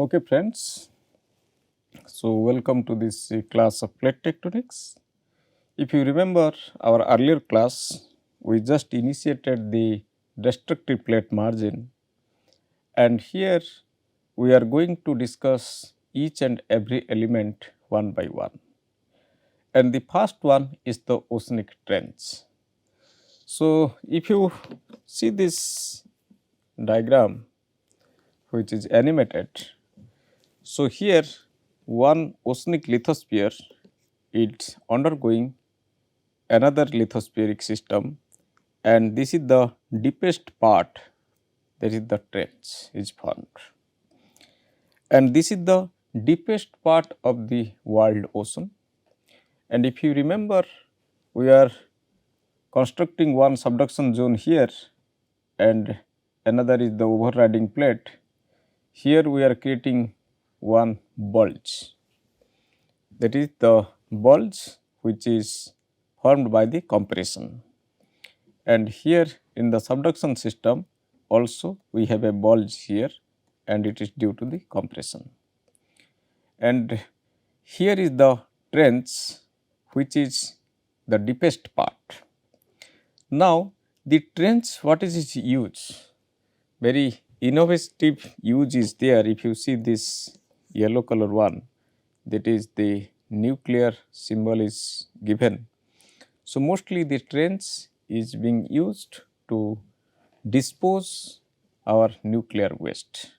Okay friends, so welcome to this class of plate tectonics. If you remember our earlier class, we just initiated the destructive plate margin, and here we are going to discuss each and every element one by one. And the first one is the oceanic trench. So if you see this diagram which is animated, so here one oceanic lithosphere is undergoing another lithospheric system, and this is the deepest part, that is the trench is formed, and this is the deepest part of the world ocean. And if you remember, we are constructing one subduction zone here and another is the overriding plate. Here we are creating one bulge, that is the bulge which is formed by the compression, and here in the subduction system also we have a bulge here, and it is due to the compression. And here is the trench which is the deepest part. Now the trench, what is its use? Very innovative use is there. If you see this yellow color one, that is the nuclear symbol is given. So mostly the trench is being used to dispose our nuclear waste,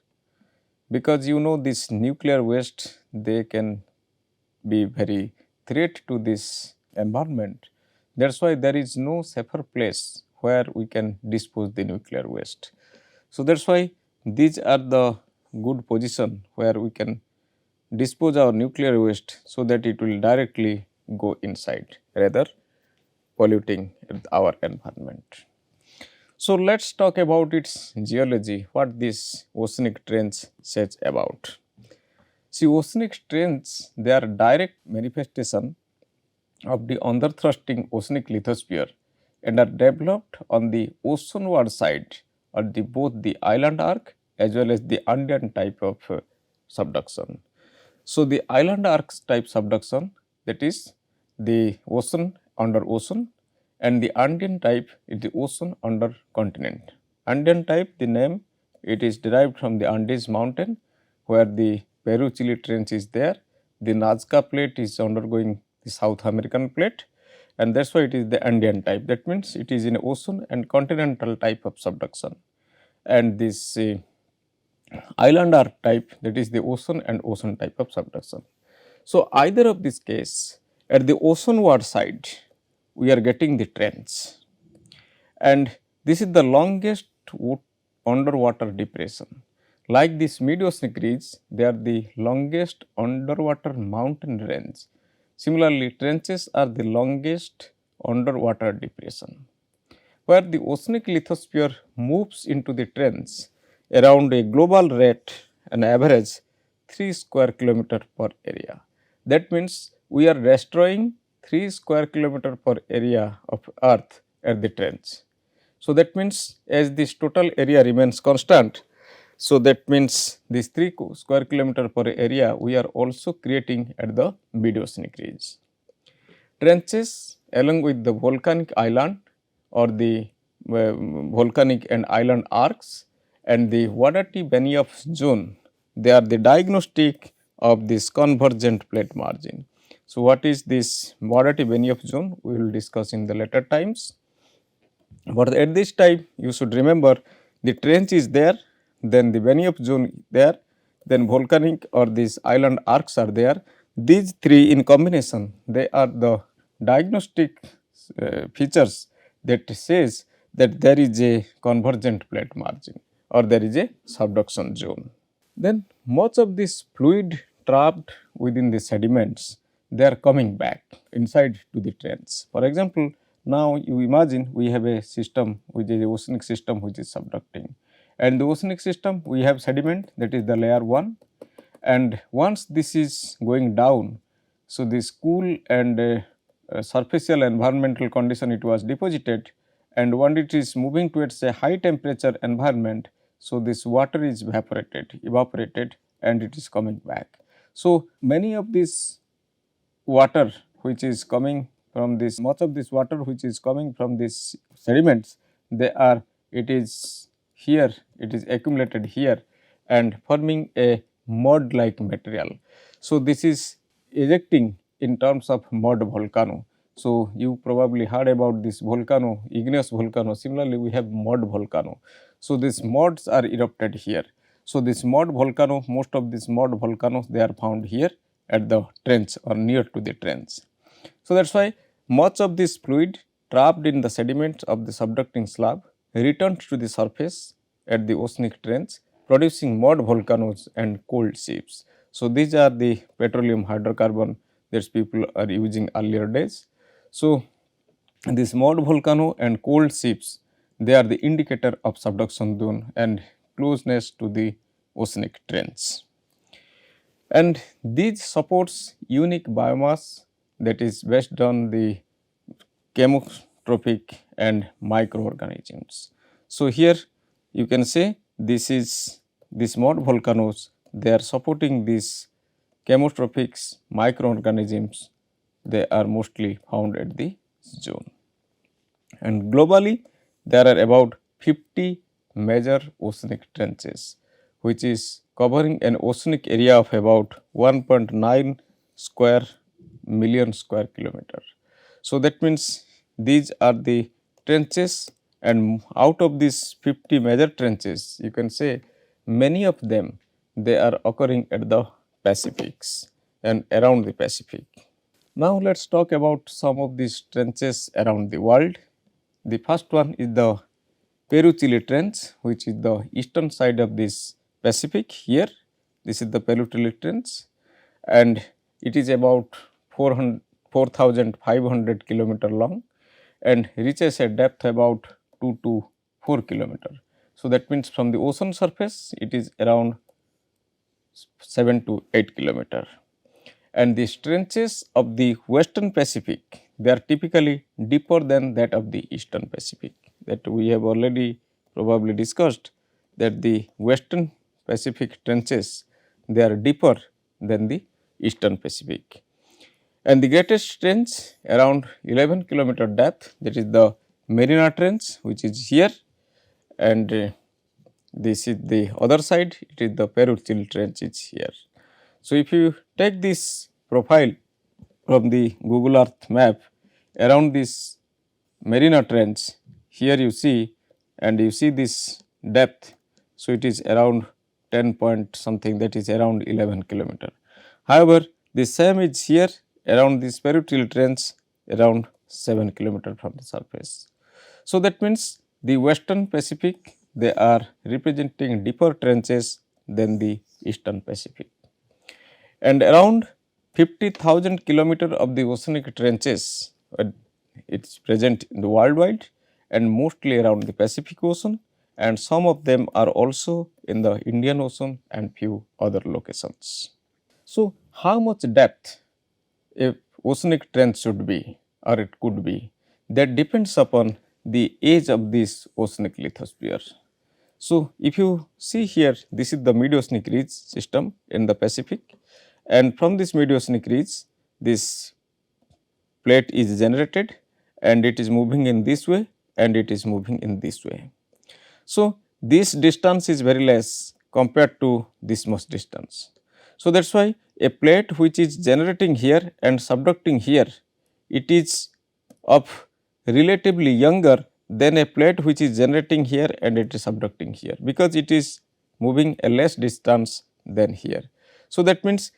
because you know this nuclear waste, they can be very threat to this environment. That is why there is no safer place where we can dispose the nuclear waste. So that is why these are the good position where we can dispose our nuclear waste, so that it will directly go inside rather polluting our environment. So let us talk about its geology, what this oceanic trench says about. See, oceanic trench, they are direct manifestation of the underthrusting oceanic lithosphere and are developed on the oceanward side of the both the island arc as well as the Andean type of subduction. So the island arc type subduction, that is the ocean under ocean, and the Andean type is the ocean under continent. Andean type, the name, it is derived from the Andes mountain where the Peru Chile trench is there. The Nazca plate is undergoing the South American plate, and that is why it is the Andean type. That means it is in ocean and continental type of subduction, and this island arc type, that is the ocean and ocean type of subduction. So either of this case, at the oceanward side we are getting the trench, and this is the longest underwater depression. Like this mid-oceanic ridge, they are the longest underwater mountain range. Similarly, trenches are the longest underwater depression, where the oceanic lithosphere moves into the trench around a global rate, an average 3 square kilometer per area. That means we are destroying 3 square kilometer per area of earth at the trench. So that means as this total area remains constant, so that means this 3 square kilometer per area we are also creating at the mid-oceanic ridge. Trenches along with the volcanic island or the volcanic and island arcs and the Waddati-Benioff zone, they are the diagnostic of this convergent plate margin. So what is this Waddati-Benioff zone? We will discuss in the later times. But at this time you should remember the trench is there, then the Benioff zone there, then volcanic or these island arcs are there. These three in combination, they are the diagnostic features that says that there is a convergent plate margin or there is a subduction zone. Then much of this fluid trapped within the sediments, they are coming back inside to the trench. For example, now you imagine we have a system which is a oceanic system which is subducting, and the oceanic system we have sediment, that is the layer 1, and once this is going down, so this cool and surfacial environmental condition it was deposited, and when it is moving towards a high temperature environment, so this water is evaporated and it is coming back. So, many of this water which is coming from this, much of this water which is coming from these sediments, they are, it is here, it is accumulated here and forming a mud like material. So, this is ejecting in terms of mud volcano. So, you probably heard about this volcano, igneous volcano. Similarly, we have mud volcano. So, these muds are erupted here. So, this mud volcano, most of these mud volcanoes, they are found here at the trench or near to the trench. So, that is why much of this fluid trapped in the sediments of the subducting slab returns to the surface at the oceanic trench, producing mud volcanoes and cold seeps. So, these are the petroleum hydrocarbon that people are using earlier days. So, this mud volcano and cold seeps, they are the indicator of subduction zone and closeness to the oceanic trench. And these supports unique biomass that is based on the chemotrophic and microorganisms. So, here you can say this is these mud volcanoes, they are supporting these chemotrophic microorganisms, they are mostly found at the zone. And globally there are about 50 major oceanic trenches, which is covering an oceanic area of about 1.9 square million square kilometer. So, that means these are the trenches, and out of these 50 major trenches, you can say many of them, they are occurring at the Pacifics and around the Pacific. Now, let us talk about some of these trenches around the world. The first one is the Peru-Chile Trench, which is the eastern side of this Pacific here. This is the Peru-Chile Trench, and it is about 4,500 kilometer long and reaches a depth about 2 to 4 kilometer. So, that means from the ocean surface it is around 7 to 8 kilometer. And the trenches of the western Pacific, they are typically deeper than that of the eastern Pacific, that we have already probably discussed, that the western Pacific trenches, they are deeper than the eastern Pacific. And the greatest trench around 11 kilometer depth, that is the Marina Trench, which is here, and this is the other side, it is the Peru-Chile Trench is here. So, if you take this profile from the Google Earth map around this Marina Trench, here you see, and you see this depth. So, it is around 10 point something, that is around 11 kilometer. However, the same is here around this Peru-Chile Trench around 7 kilometer from the surface. So, that means the western Pacific, they are representing deeper trenches than the eastern Pacific. And around 50,000 kilometer of the oceanic trenches, it is present in the worldwide and mostly around the Pacific Ocean, and some of them are also in the Indian Ocean and few other locations. So, how much depth a oceanic trench should be or it could be, that depends upon the age of this oceanic lithosphere. So, if you see here, this is the mid-oceanic ridge system in the Pacific, and from this mid-oceanic ridge, this plate is generated and it is moving in this way and it is moving in this way. So, this distance is very less compared to this much distance. So, that is why a plate which is generating here and subducting here, it is of relatively younger than a plate which is generating here and it is subducting here, because it is moving a less distance than here. So, that means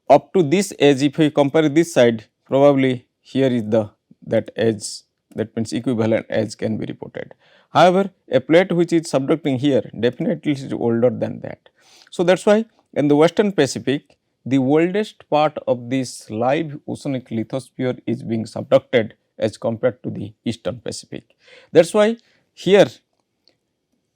up to this edge, if we compare this side, probably here is the that edge, that means equivalent edge can be reported. However, a plate which is subducting here definitely is older than that. So, that is why in the western Pacific, the oldest part of this live oceanic lithosphere is being subducted as compared to the eastern Pacific. That is why here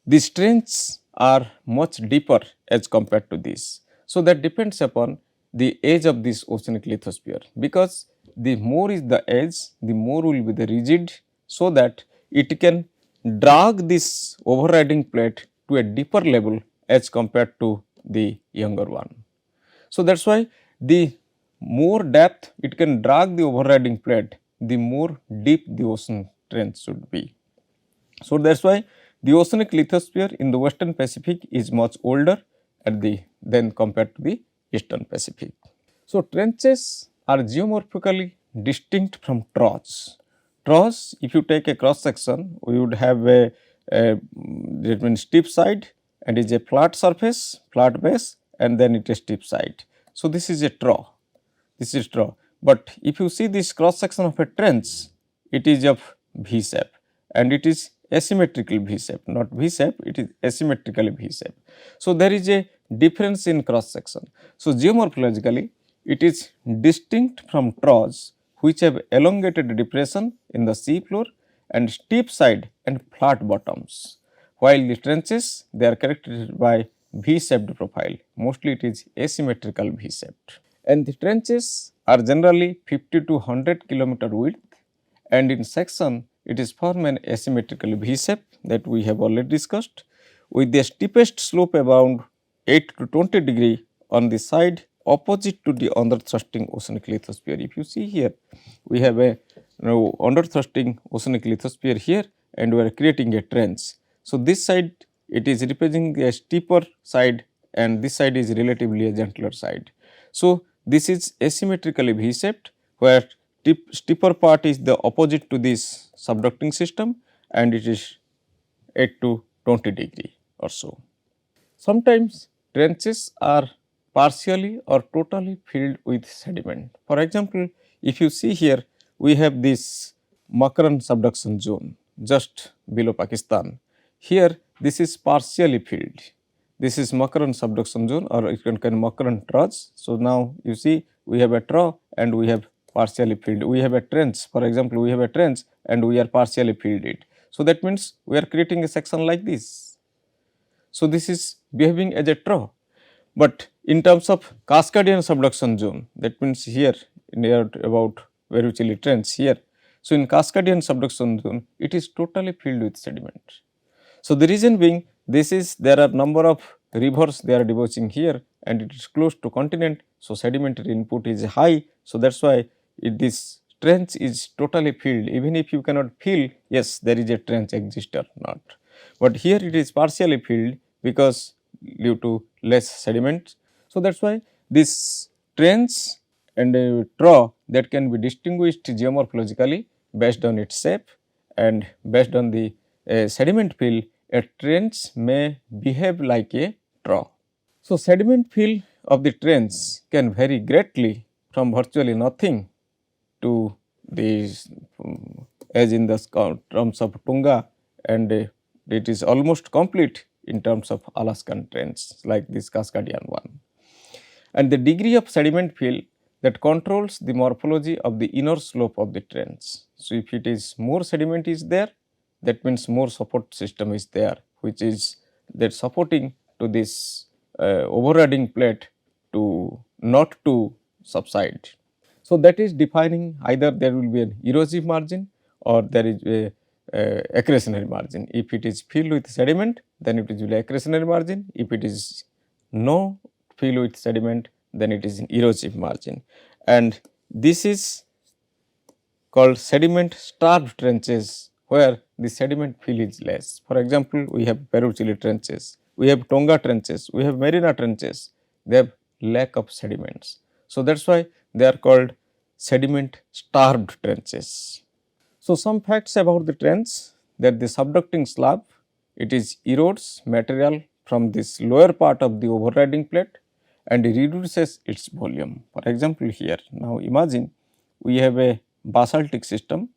the trenches are much deeper as compared to this. So, that depends upon the age of this oceanic lithosphere, because the more is the age, the more will be the rigid, so that it can drag this overriding plate to a deeper level as compared to the younger one. So, that is why the more depth it can drag the overriding plate, the more deep the ocean trench should be. So, that is why the oceanic lithosphere in the western Pacific is much older at the than compared to the eastern Pacific. So, trenches are geomorphically distinct from troughs. Troughs, if you take a cross section, we would have a that means steep side and is a flat surface, flat base, and then it is steep side. So, this is a trough. This is trough. But if you see this cross section of a trench, it is of V shape and it is asymmetrical V shape, not V shape, it is asymmetrical V shape. So, there is a difference in cross section. So, geomorphologically, it is distinct from troughs which have elongated depression in the sea floor and steep side and flat bottoms, while the trenches they are characterized by V shaped profile, mostly it is asymmetrical V shaped. And the trenches are generally 50 to 100 kilometer width, and in section it is form an asymmetrical V shape that we have already discussed, with the steepest slope around 8 to 20 degree on the side opposite to the under thrusting oceanic lithosphere. If you see here, we have a under thrusting oceanic lithosphere here and we are creating a trench. So, this side it is representing a steeper side and this side is relatively a gentler side. So, this is asymmetrically V shaped, where steeper part is the opposite to this subducting system and it is 8 to 20 degree or so. Sometimes trenches are partially or totally filled with sediment. For example, if you see here, we have this Makran subduction zone just below Pakistan. Here, this is partially filled. This is Makran subduction zone, or you can call Makran troughs. So, now you see we have a trough and we have partially filled. We have a trench, for example, we have a trench and we are partially filled it. So, that means we are creating a section like this. So, this is behaving as a trough, but in terms of Cascadian subduction zone, that means here near about Vermicelli trench here. So, in Cascadian subduction zone, it is totally filled with sediment. So, the reason being this is there are number of rivers they are debouching here and it is close to continent. So, sedimentary input is high. So, that is why this trench is totally filled. Even if you cannot feel, yes, there is a trench exist or not, but here it is partially filled because due to less sediment. So, that is why this trench and a trough that can be distinguished geomorphologically based on its shape and based on the sediment fill, a trench may behave like a trough. So, sediment fill of the trench can vary greatly from virtually nothing to the as in the terms of Tunga, and it is almost complete in terms of Alaskan trench like this Cascadian one. And the degree of sediment fill that controls the morphology of the inner slope of the trench. So, if it is more sediment is there, that means more support system is there, which is that supporting to this overriding plate to not to subside. So, that is defining either there will be an erosive margin or there is a accretionary margin. If it is filled with sediment, then it is will accretionary margin. If it is no filled with sediment, then it is an erosive margin. And this is called sediment starved trenches, where the sediment fill is less. For example, we have Peruchili trenches, we have Tonga trenches, we have Marina trenches, they have lack of sediments. So, that is why they are called sediment starved trenches. So, some facts about the trench, that the subducting slab, it is erodes material from this lower part of the overriding plate and reduces its volume. For example, here now imagine we have a basaltic system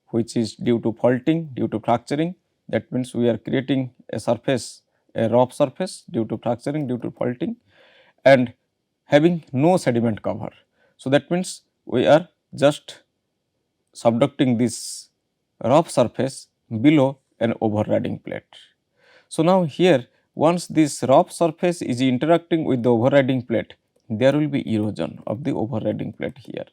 which is due to faulting, due to fracturing, that means we are creating a surface, a rough surface due to fracturing, due to faulting and having no sediment cover. So, that means we are just subducting this rough surface below an overriding plate. So, now here once this rough surface is interacting with the overriding plate, there will be erosion of the overriding plate here,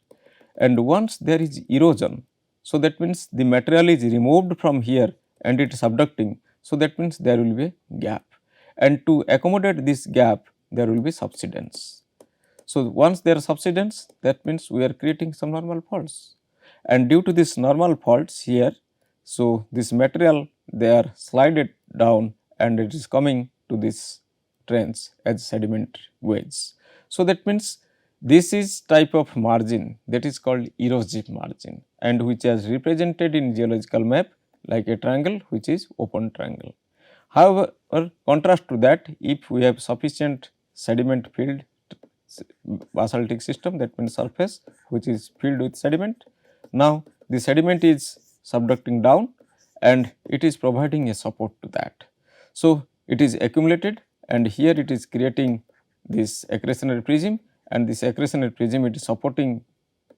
and once there is erosion, so that means the material is removed from here and it is subducting. So, that means there will be a gap, and to accommodate this gap there will be subsidence. So, once there are subsidence, that means we are creating some normal faults, and due to this normal faults here, so this material they are slided down and it is coming to this trench as sediment wedge. So, that means this is type of margin that is called erosive margin, and which is represented in geological map like a triangle which is open triangle. However, contrast to that, if we have sufficient sediment filled basaltic system, that means surface which is filled with sediment. Now, the sediment is subducting down and it is providing a support to that. So, it is accumulated and here it is creating this accretionary prism, and this accretionary prism it is supporting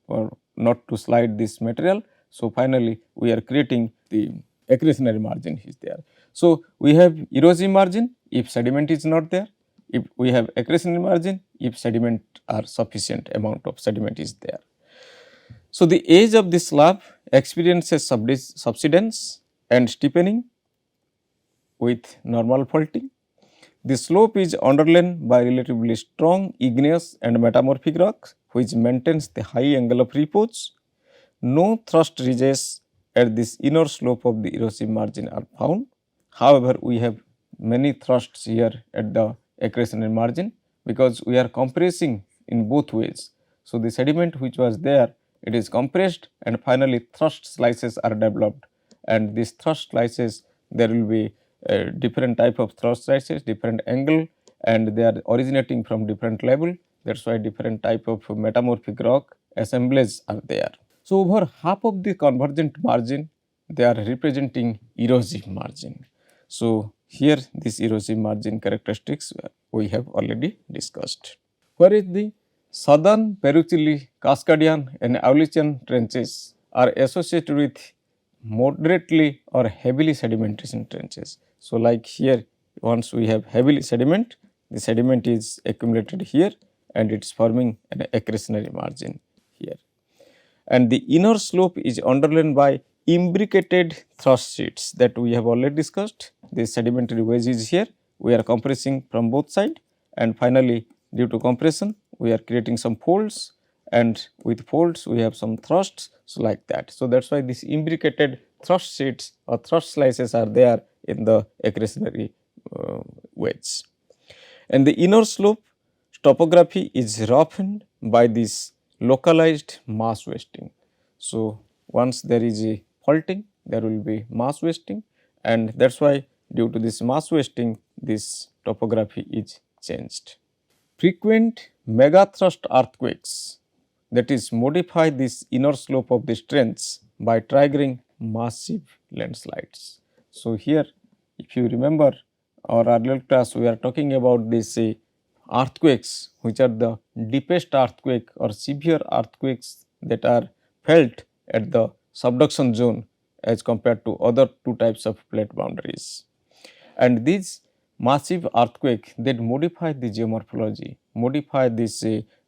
or not to slide this material. So, finally, we are creating the accretionary margin is there. So, we have erosive margin if sediment is not there, if we have accretionary margin if sediment are sufficient amount of sediment is there. So, the edge of this slab experiences subsidence and steepening with normal faulting. The slope is underlain by relatively strong igneous and metamorphic rocks which maintains the high angle of repose. No thrust ridges at this inner slope of the erosive margin are found. However, we have many thrusts here at the accretionary margin because we are compressing in both ways. So, the sediment which was there, it is compressed and finally thrust slices are developed, and these thrust slices there will be different type of thrust slices, different angle, and they are originating from different level. That is why different type of metamorphic rock assemblages are there. So, over half of the convergent margin they are representing erosive margin. So, here this erosive margin characteristics we have already discussed. Where is the southern Peruchilli, Cascadian and Aulichian trenches are associated with moderately or heavily sedimentary trenches. So, like here once we have heavily sediment, the sediment is accumulated here and it is forming an accretionary margin here. And the inner slope is underlain by imbricated thrust sheets that we have already discussed. The sedimentary wedge is here, we are compressing from both sides, and finally due to compression we are creating some folds, and with folds we have some thrusts, so like that. So, that is why these imbricated thrust sheets or thrust slices are there in the accretionary wedge. And the inner slope topography is roughened by this localized mass wasting. So, once there is a faulting, there will be mass wasting, and that is why due to this mass wasting this topography is changed. Frequent megathrust earthquakes, that is modify this inner slope of the trench by triggering massive landslides. So, here if you remember our earlier class we are talking about this earthquakes which are the deepest earthquake or severe earthquakes that are felt at the subduction zone as compared to other two types of plate boundaries. And these massive earthquake that modify the geomorphology, modify this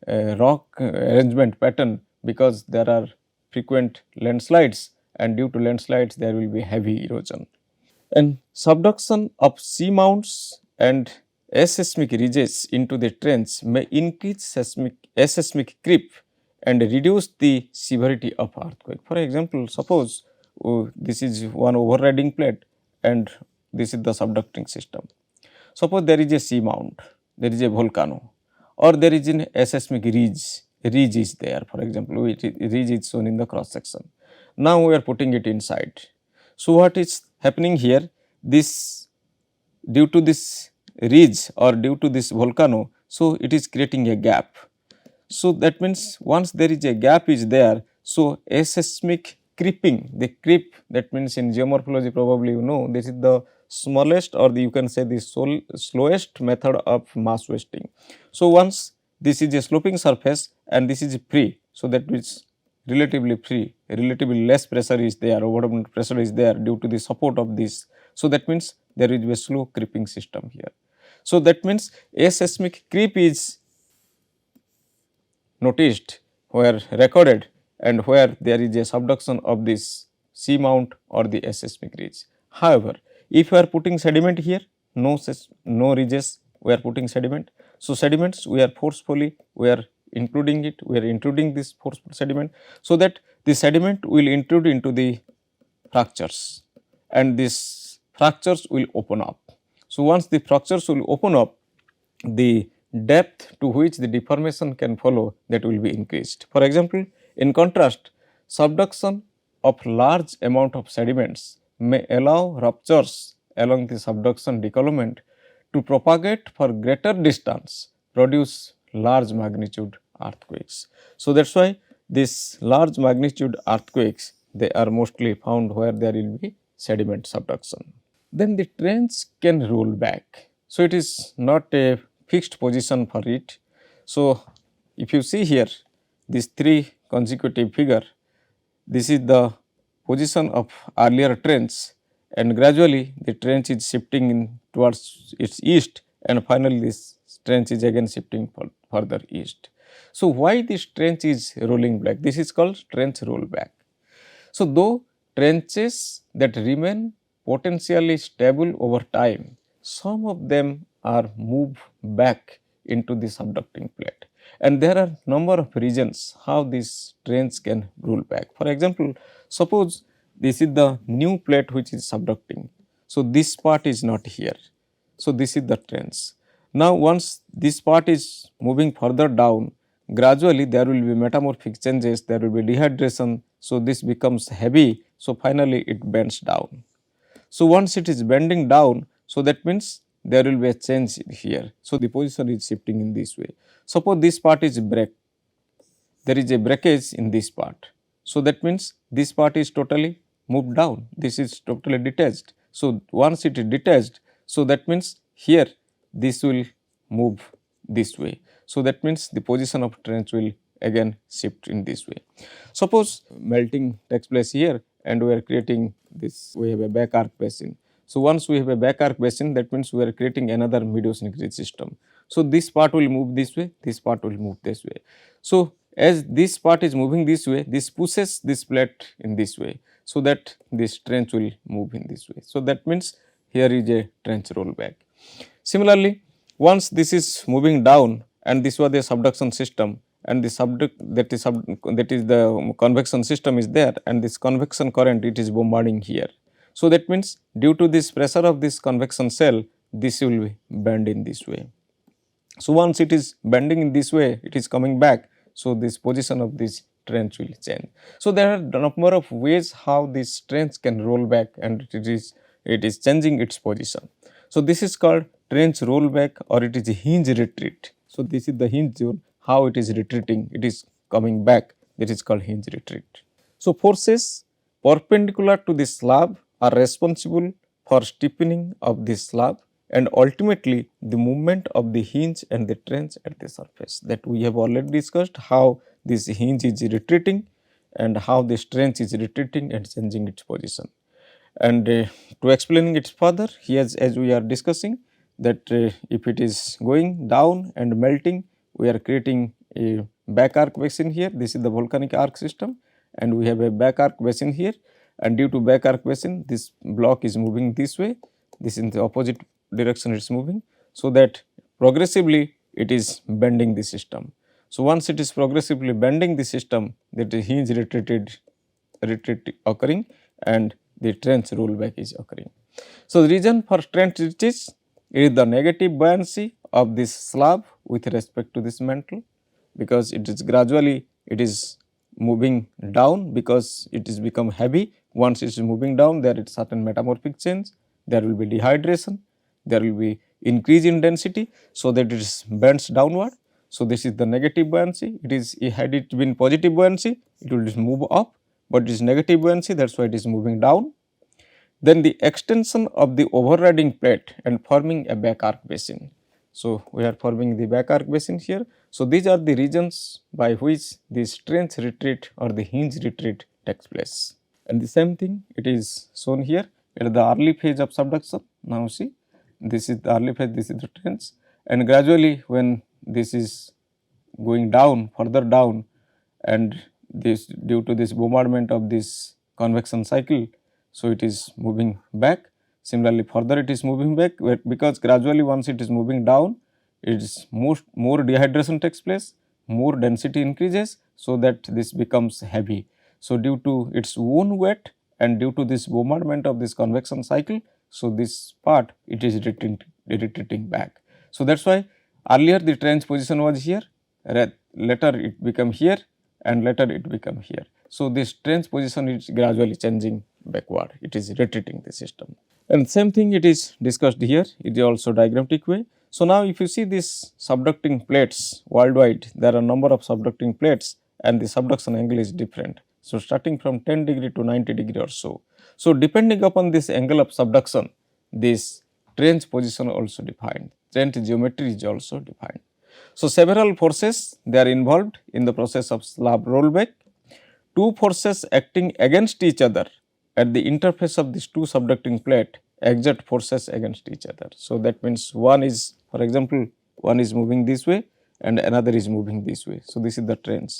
rock arrangement pattern because there are frequent landslides, and due to landslides there will be heavy erosion. And subduction of sea mounts and aseismic ridges into the trench may increase aseismic creep and reduce the severity of earthquake. For example, suppose this is one overriding plate and this is the subducting system. Suppose there is a sea mount, there is a volcano, or there is an aseismic ridge is there. For example, ridge is shown in the cross section. Now we are putting it inside. So, what is happening here? This due to this ridge or due to this volcano, so it is creating a gap. So, that means once there is a gap is there, so aseismic creeping, the creep, that means in geomorphology probably you know this is the smallest or you can say the slowest method of mass wasting. So, once this is a sloping surface and this is free, so that means relatively free, relatively less pressure is there, overabundant pressure is there due to the support of this. So, that means there is a slow creeping system here. So, that means aseismic creep is noticed where recorded and where there is a subduction of this sea mount or the aseismic ridge. However, if you are putting sediment here, no ridges, we are putting sediment. So, sediments we are forcefully we are including it, we are intruding this forceful sediment, so that the sediment will intrude into the fractures and these fractures will open up. So, once the fractures will open up, the depth to which the deformation can follow, that will be increased. For example, in contrast, subduction of large amount of sediments may allow ruptures along the subduction decollement to propagate for greater distance, produce large magnitude earthquakes. So, that is why these large magnitude earthquakes, they are mostly found where there will be sediment subduction. Then the trench can roll back. So, it is not a fixed position for it. So, if you see here these three consecutive figure, this is the position of earlier trench, and gradually the trench is shifting in towards its east, and finally this trench is again shifting further east. So, why this trench is rolling back? This is called trench rollback. So, though trenches that remain potentially stable over time, some of them are moved back into the subducting plate, and there are number of reasons how this trench can roll back. For example, suppose this is the new plate which is subducting. So, this part is not here. So, this is the trench. Now, once this part is moving further down, gradually there will be metamorphic changes, there will be dehydration. So, this becomes heavy. So, finally it bends down. So, once it is bending down, so that means there will be a change here. So, the position is shifting in this way. Suppose this part is break, there is a breakage in this part. So, that means this part is totally moved down, this is totally detached. So, once it is detached, so that means here this will move this way. So, that means the position of trench will again shift in this way. Suppose melting takes place here and we are creating this, we have a back arc basin. So, once we have a back arc basin, that means we are creating another mid-oceanic ridge system. So, this part will move this way, this part will move this way. So, as this part is moving this way, this pushes this plate in this way, so that this trench will move in this way. So, that means here is a trench rollback. Similarly, once this is moving down and this was the subduction system, and the that is the convection system is there, and this convection current it is bombarding here. So, that means due to this pressure of this convection shell, this will bend in this way. So, once it is bending in this way, it is coming back. So, this position of this trench will change. So, there are a number of ways how this trench can roll back, and it is changing its position. So, this is called trench rollback, or it is a hinge retreat. So, this is the hinge zone, how it is retreating, it is coming back, that is called hinge retreat. So, forces perpendicular to the slab are responsible for steepening of the slab, and ultimately the movement of the hinge and the trench at the surface, that we have already discussed how this hinge is retreating and how this trench is retreating and changing its position. And to explaining it further, here as we are discussing that if it is going down and melting, we are creating a back arc basin here. This is the volcanic arc system, and we have a back arc basin here, and due to back arc basin, this block is moving this way, this in the opposite direction it is moving. So, that progressively it is bending the system. So, once it is progressively bending the system, that is hinge retreat occurring and the trench rollback is occurring. So, the reason for trench retreat is the negative buoyancy of this slab with respect to this mantle, because it is gradually it is moving down, because it is become heavy. Once it is moving down, there is certain metamorphic change, there will be dehydration, there will be increase in density, so that it is bends downward. So, this is the negative buoyancy. It is, had it been positive buoyancy, it will just move up, but it is negative buoyancy, that is why it is moving down. Then the extension of the overriding plate and forming a back arc basin. So, we are forming the back arc basin here. So, these are the regions by which this trench retreat or the hinge retreat takes place. And the same thing it is shown here at the early phase of subduction. Now, see, this is the early phase, this is the trench, and gradually when this is going down, further down, and this due to this bombardment of this convection cycle, so it is moving back. Similarly, further it is moving back, because gradually once it is moving down, more dehydration takes place, more density increases, so that this becomes heavy. So, due to its own weight and due to this bombardment of this convection cycle, so this part it is retreating back. So, that is why earlier the trench position was here, later it become here and later it become here. So, this trench position is gradually changing backward, it is retreating the system. And same thing it is discussed here, it is also diagrammatic way. So, now if you see this subducting plates worldwide, there are number of subducting plates and the subduction angle is different. So, starting from 10 degree to 90 degree or so. So, depending upon this angle of subduction, this trench position also defined, trench geometry is also defined. So, several forces they are involved in the process of slab rollback. Two forces acting against each other at the interface of these two subducting plate exert forces against each other. So, that means one is, for example, one is moving this way and another is moving this way. So, this is the trench.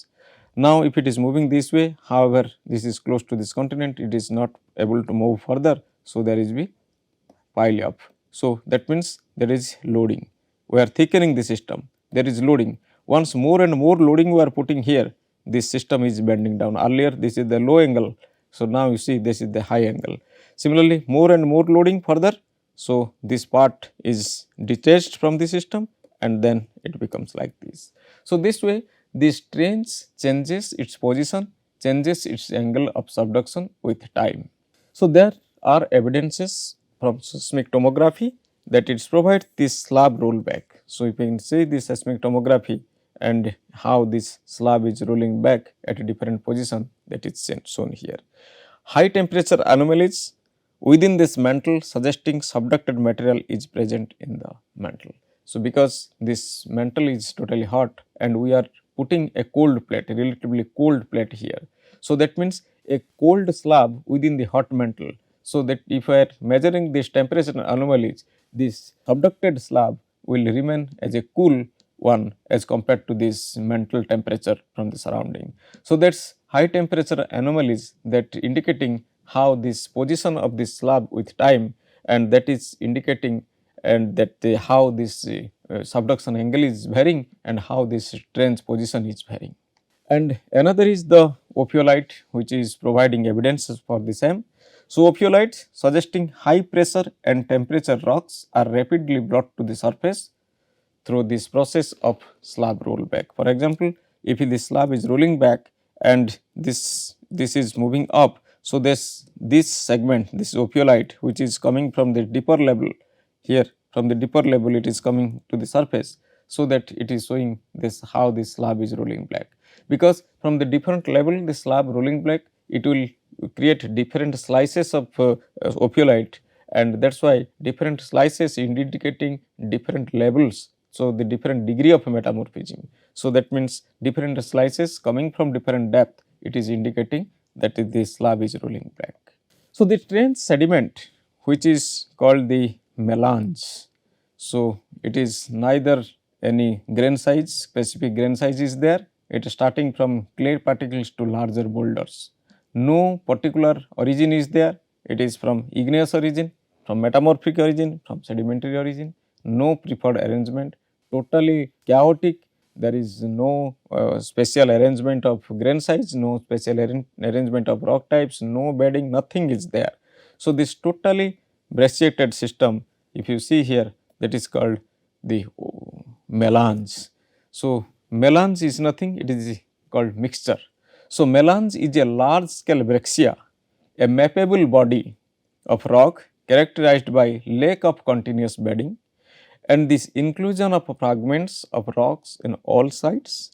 Now, if it is moving this way, however, this is close to this continent, it is not able to move further. So, there is be pile up. So, that means there is loading, we are thickening the system, there is loading. Once more and more loading we are putting here, this system is bending down. Earlier this is the low angle, so now you see this is the high angle. Similarly, more and more loading further, so this part is detached from the system and then it becomes like this. So, this way this trench changes its position, changes its angle of subduction with time. So, there are evidences from seismic tomography that it provides this slab rollback. So, if you can see this seismic tomography and how this slab is rolling back at a different position, that is shown here. High temperature anomalies within this mantle suggesting subducted material is present in the mantle. So, because this mantle is totally hot and we are putting a cold plate, a relatively cold plate here. So, that means a cold slab within the hot mantle. So, that if I are measuring this temperature anomalies, this subducted slab will remain as a cool one as compared to this mantle temperature from the surrounding. So, that is high temperature anomalies that indicating how this position of this slab with time, and that is indicating and that how this subduction angle is varying and how this trench position is varying. And another is the ophiolite, which is providing evidences for the same. So, ophiolites suggesting high pressure and temperature rocks are rapidly brought to the surface through this process of slab rollback. For example, if this slab is rolling back and this is moving up. So, this segment, this ophiolite, which is coming from the deeper level here, from the deeper level it is coming to the surface. So, that it is showing this how this slab is rolling back, because from the different level the slab rolling back, it will create different slices of ophiolite, and that is why different slices indicating different levels. So, the different degree of metamorphism. So, that means different slices coming from different depth, it is indicating that this slab is rolling back. So, the trench sediment, which is called the mélange. So, it is neither any grain size, specific grain size is there, it is starting from clay particles to larger boulders. No particular origin is there, it is from igneous origin, from metamorphic origin, from sedimentary origin, no preferred arrangement, totally chaotic, there is no special arrangement of grain size, no special arrangement of rock types, no bedding, nothing is there. So, this totally brachiated system, if you see here, that is called the mélange. So, mélange is nothing, it is called mixture. So, mélange is a large scale breccia, a mappable body of rock characterized by lack of continuous bedding, and this inclusion of fragments of rocks in all sides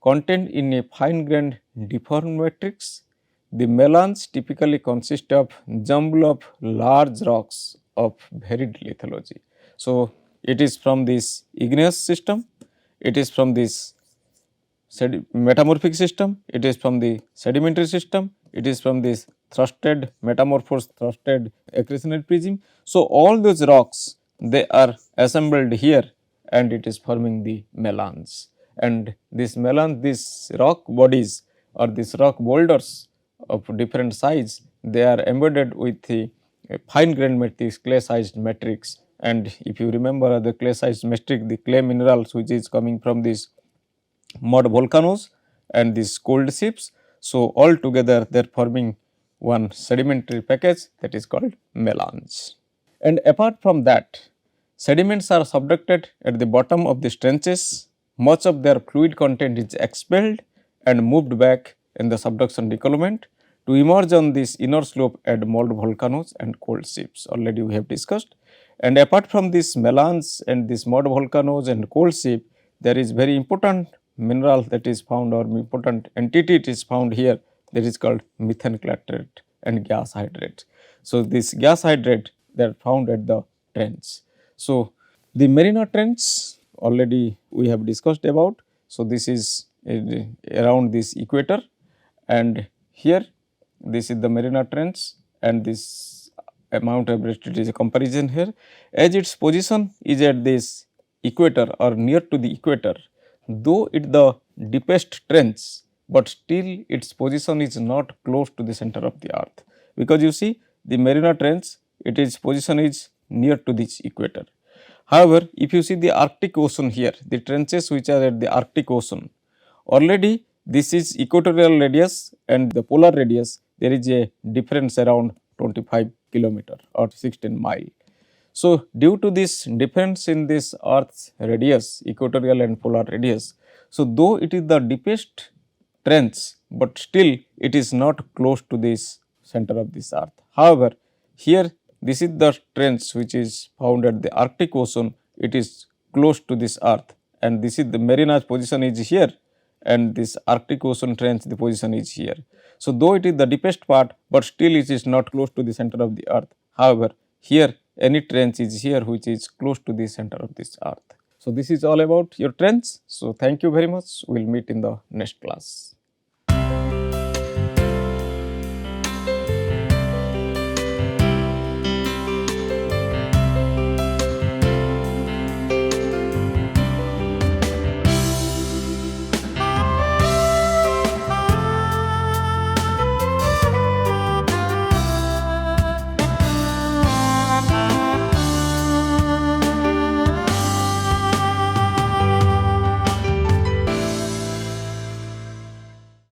contained in a fine grained deformed matrix. The mélange typically consists of jumble of large rocks of varied lithology. So, it is from this igneous system, it is from this metamorphic system, it is from the sedimentary system, it is from this thrusted metamorphosed thrusted accretionary prism. So, all those rocks they are assembled here and it is forming the mélange, and this mélange, these rock bodies or these rock boulders of different size, they are embedded with the fine grained matrix, clay sized matrix, and if you remember the clay seismic, the clay minerals which is coming from this mud volcanoes and these cold ships. So, all together they are forming one sedimentary package that is called mélange. And apart from that, sediments are subducted at the bottom of the trenches. Much of their fluid content is expelled and moved back in the subduction decoulement to emerge on this inner slope at mud volcanoes and cold ships. Already we have discussed. And apart from this mélange and this mud volcanoes and cold ship, there is very important mineral that is found, or important entity it is found here, that is called methane clatrate and gas hydrate. So, this gas hydrate, they are found at the trench. So, the marina trench already we have discussed about. So, this is around this equator, and here this is the marina trench, and this amount of it is a comparison here. As its position is at this equator or near to the equator, though it the deepest trench, but still its position is not close to the center of the earth, because you see the marina trench, its position is near to this equator. However, if you see the Arctic Ocean here, the trenches which are at the Arctic Ocean, already this is equatorial radius and the polar radius, there is a difference around 25 kilometer or 16 mile. So, due to this difference in this earth's radius, equatorial and polar radius, so though it is the deepest trench, but still it is not close to this center of this earth. However, here this is the trench which is found at the Arctic Ocean, it is close to this earth, and this is the marina's position is here, and this Arctic Ocean trench the position is here. So, though it is the deepest part, but still it is not close to the center of the earth. However, here any trench is here which is close to the center of this earth. So, this is all about your trench. So, thank you very much. We will meet in the next class.